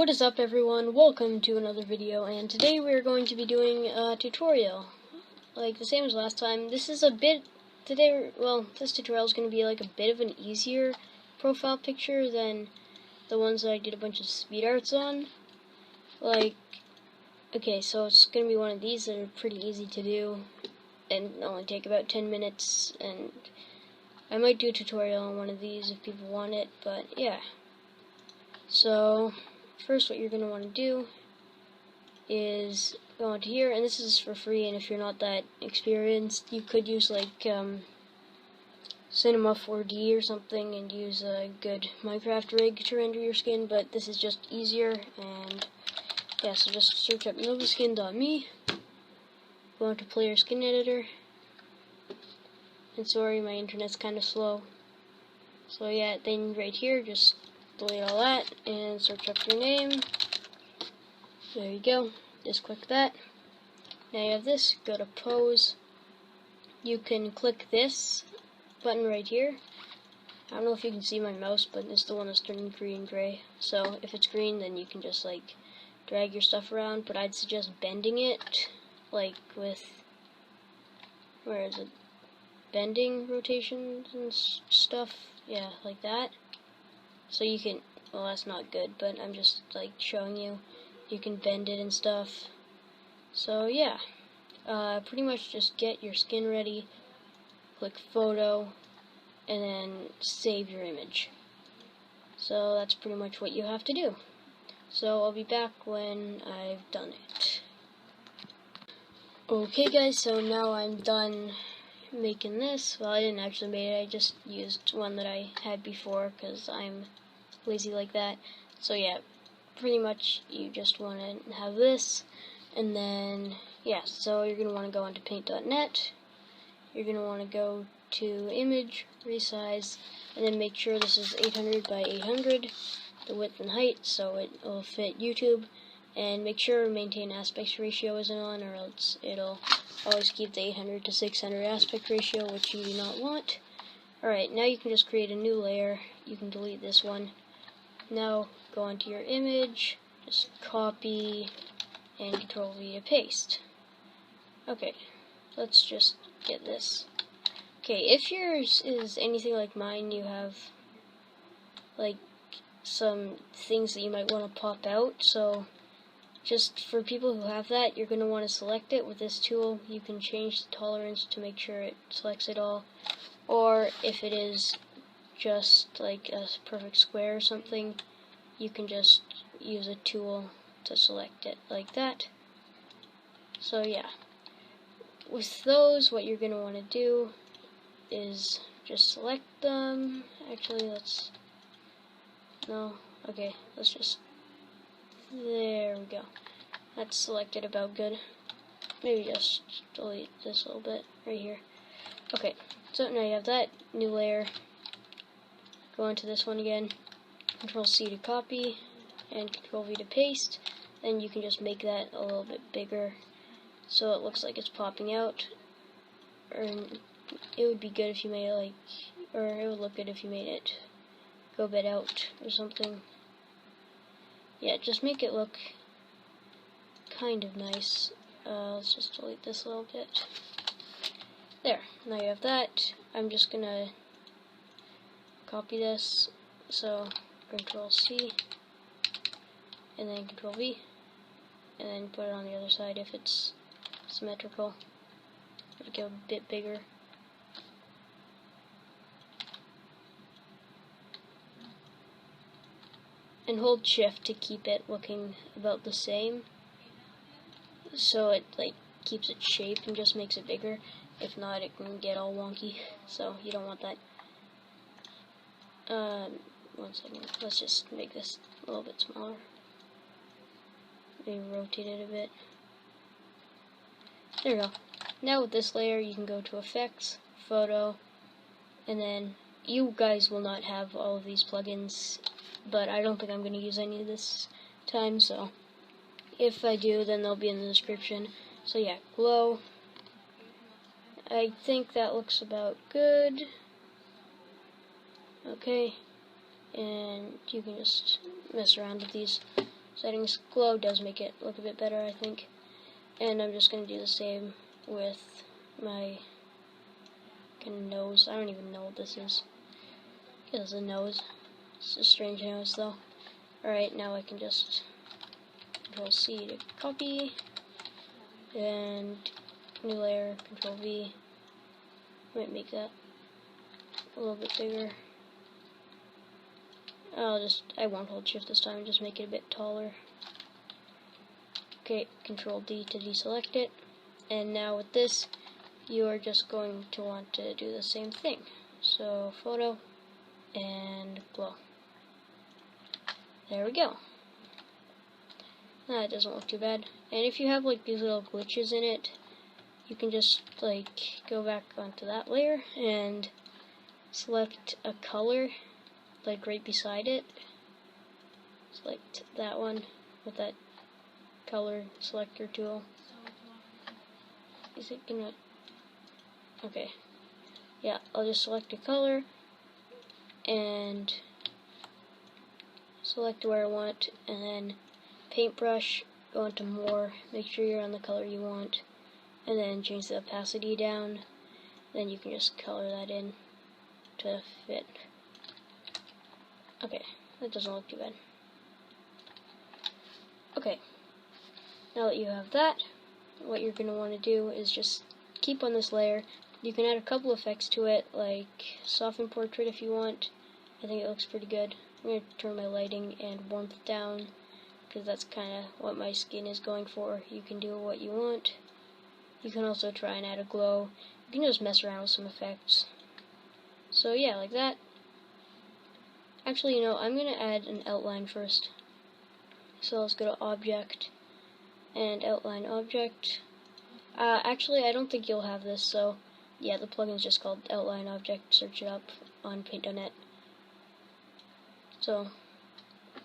What is up, everyone? Welcome to another video, and today we're going to be doing a tutorial like the same as last time. This is this tutorial is going to be like a bit of an easier profile picture than the ones that I did a bunch of speed arts on. Okay, so it's going to be one of these that are pretty easy to do and only take about 10 minutes, and I might do a tutorial on one of these if people want it, but yeah. So first, what you're going to want to do is go onto here, and this is for free, and if you're not that experienced, you could use like Cinema 4D or something and use a good Minecraft rig to render your skin, but this is just easier. And yeah, so just search up novaskin.me, go into player skin editor, and sorry, my internet's kind of slow, so yeah, then right here, just delete all that and search up your name. There you go, just click that. Now you have this, go to pose. You can click this button right here. I don't know if you can see my mouse, but it's the one that's turning green gray. So if it's green, then you can just like drag your stuff around, but I'd suggest bending it, like with, where is it, bending rotations and stuff, yeah, like that. So you can, well, that's not good, but I'm just like showing you, you can bend it and stuff. So yeah, pretty much just get your skin ready, click photo, and then save your image. So that's pretty much what you have to do. So I'll be back when I've done it. Okay guys, so now I'm done making this. Well, I didn't actually make it, I just used one that I had before because I'm lazy like that. So yeah, pretty much you just want to have this, and then yeah, so you're going to want to go into paint.net, you're going to want to go to image, resize, and then make sure this is 800 by 800, the width and height, so it will fit YouTube, and make sure maintain aspect ratio isn't on, or else it'll always keep the 800 to 600 aspect ratio, which you do not want. Alright, now you can just create a new layer. You can delete this one. Now go onto your image, just copy, and Control V to paste. Okay, let's just get this. Okay, if yours is anything like mine, you have like some things that you might want to pop out, so just for people who have that, you're going to want to select it with this tool. You can change the tolerance to make sure it selects it all, or if it is just like a perfect square or something, you can just use a tool to select it like that. So yeah, with those, what you're going to want to do is just select them. Actually, let's just, there we go. That's selected about good. Maybe just delete this a little bit right here. Okay, so now you have that new layer. Go into this one again, Control C to copy, and Control V to paste. Then you can just make that a little bit bigger so it looks like it's popping out. Or it would be good if you made it like, or it would look good if you made it go a bit out or something. Yeah, just make it look kind of nice. Let's just delete this a little bit. There, now you have that. I'm just gonna copy this, so Control C, and then Control V, and then put it on the other side if it's symmetrical. It'll get a bit bigger. And hold Shift to keep it looking about the same, so it like keeps its shape and just makes it bigger. If not, it can get all wonky, so you don't want that. One second, let's just make this a little bit smaller. Maybe rotate it a bit. There we go. Now with this layer, you can go to Effects, Photo, and then you guys will not have all of these plugins, but I don't think I'm going to use any of this time, so if I do, then they'll be in the description. So yeah, glow. I think that looks about good. Okay, and you can just mess around with these. settings. Glow does make it look a bit better, I think. And I'm just going to do the same with my kind of nose. I don't even know what this is. It's a nose. It's a strange nose though. Alright, now I can just Control C to copy, and new layer, Control V. Might make that a little bit bigger. I won't hold shift this time, just make it a bit taller. Okay, Control D to deselect it. And now with this, you are just going to want to do the same thing. So, photo, and glow. There we go. That doesn't look too bad. And if you have like these little glitches in it, you can just like go back onto that layer and select a color like right beside it. Select that one with that color selector tool. Is it gonna... Okay. Yeah, I'll just select a color and select where I want, and then paintbrush, go into more, make sure you're on the color you want, and then change the opacity down. Then you can just color that in to fit. Okay, that doesn't look too bad. Okay, now that you have that, what you're going to want to do is just keep on this layer. You can add a couple effects to it, like soften portrait if you want. I think it looks pretty good. I'm going to turn my lighting and warmth down, because that's kind of what my skin is going for. You can do what you want. You can also try and add a glow. You can just mess around with some effects. So yeah, like that. Actually, you know, I'm going to add an outline first. So let's go to Object and Outline Object. Actually, I don't think you'll have this, so yeah, the plugin's just called Outline Object. Search it up on Paint.net. So,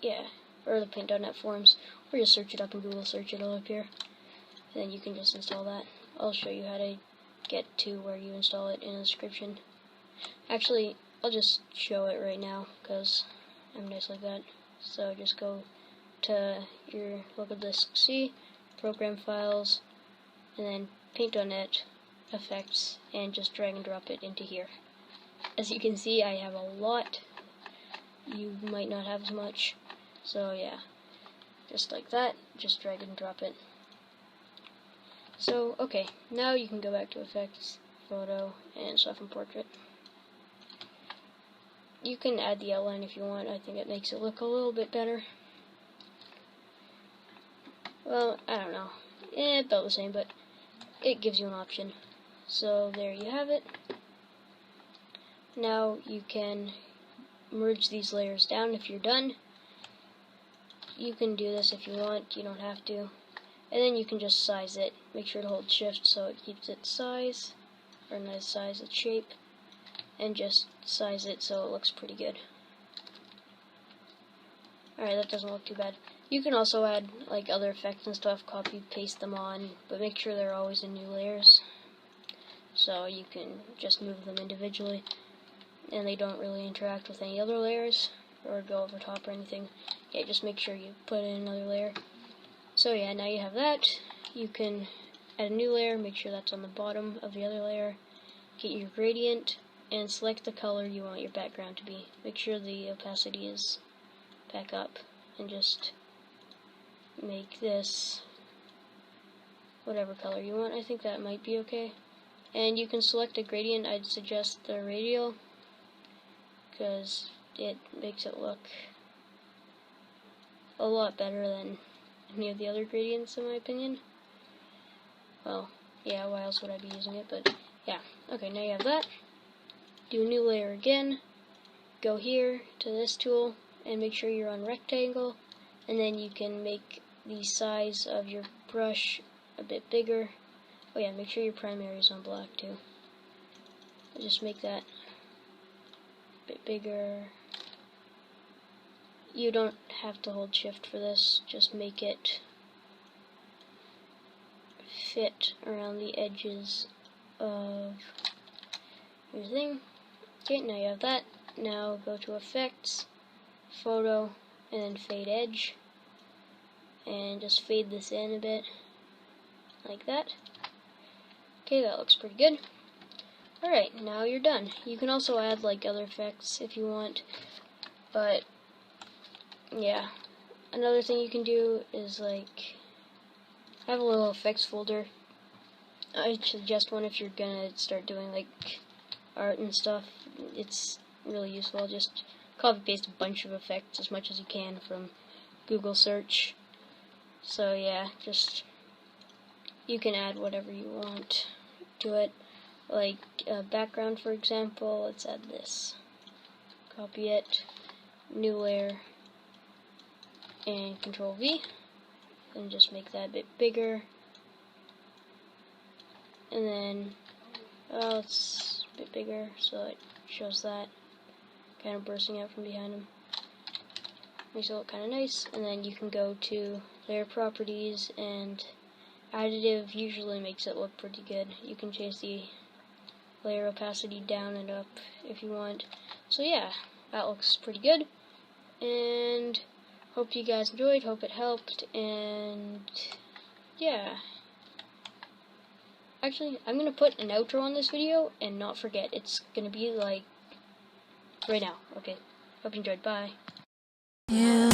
yeah, or the Paint.net forums, or just search it up in Google search, it'll appear. And then you can just install that. I'll show you how to get to where you install it in the description. Actually, I'll just show it right now, because I'm nice like that. So just go to your local disk C, Program Files, and then Paint.net Effects, and just drag and drop it into here. As you can see, I have a lot. You might not have as much. So yeah, just like that, just drag and drop it. So, okay, now you can go back to Effects, Photo, and Soften Portrait. You can add the outline if you want. I think it makes it look a little bit better. Well, I don't know. About the same, but it gives you an option. So there you have it. Now you can merge these layers down if you're done. You can do this if you want, you don't have to. And then you can just size it. Make sure to hold shift so it keeps its size, or not its size, its shape. And just size it so it looks pretty good. Alright, that doesn't look too bad. You can also add like other effects and stuff, copy, paste them on, but make sure they're always in new layers. So you can just move them individually, and they don't really interact with any other layers, or go over top or anything. Yeah, just make sure you put in another layer. So yeah, now you have that. You can add a new layer, make sure that's on the bottom of the other layer. Get your gradient, and select the color you want your background to be. Make sure the opacity is back up, and just make this whatever color you want. I think that might be okay. And you can select a gradient. I'd suggest the radial, because it makes it look a lot better than any of the other gradients, in my opinion. Well, yeah, why else would I be using it? But yeah, okay, now you have that. Do a new layer again, go here to this tool, and make sure you're on rectangle, and then you can make the size of your brush a bit bigger. Oh yeah, make sure your primary is on black too. Just make that a bit bigger. You don't have to hold shift for this, just make it fit around the edges of your thing. Okay, now you have that. Now go to Effects, Photo, and then Fade Edge. and just fade this in a bit, like that. Okay, that looks pretty good. Alright, now you're done. You can also add like other effects if you want, but yeah. Another thing you can do is like have a little effects folder. I suggest one if you're gonna start doing like art and stuff. It's really useful. Just copy paste a bunch of effects as much as you can from Google search. So yeah, just you can add whatever you want to it. Like background, for example. Let's add this. Copy it, new layer, and Control V, and just make that a bit bigger. And then, it's a bit bigger, so it shows that kind of bursting out from behind him. Makes it look kind of nice. And then you can go to layer properties, and additive usually makes it look pretty good. You can change the layer opacity down and up if you want. So yeah, that looks pretty good. And hope you guys enjoyed, hope it helped, and yeah. Actually, I'm going to put an outro on this video and not forget. It's going to be like right now. Okay, hope you enjoyed. Bye. Yeah.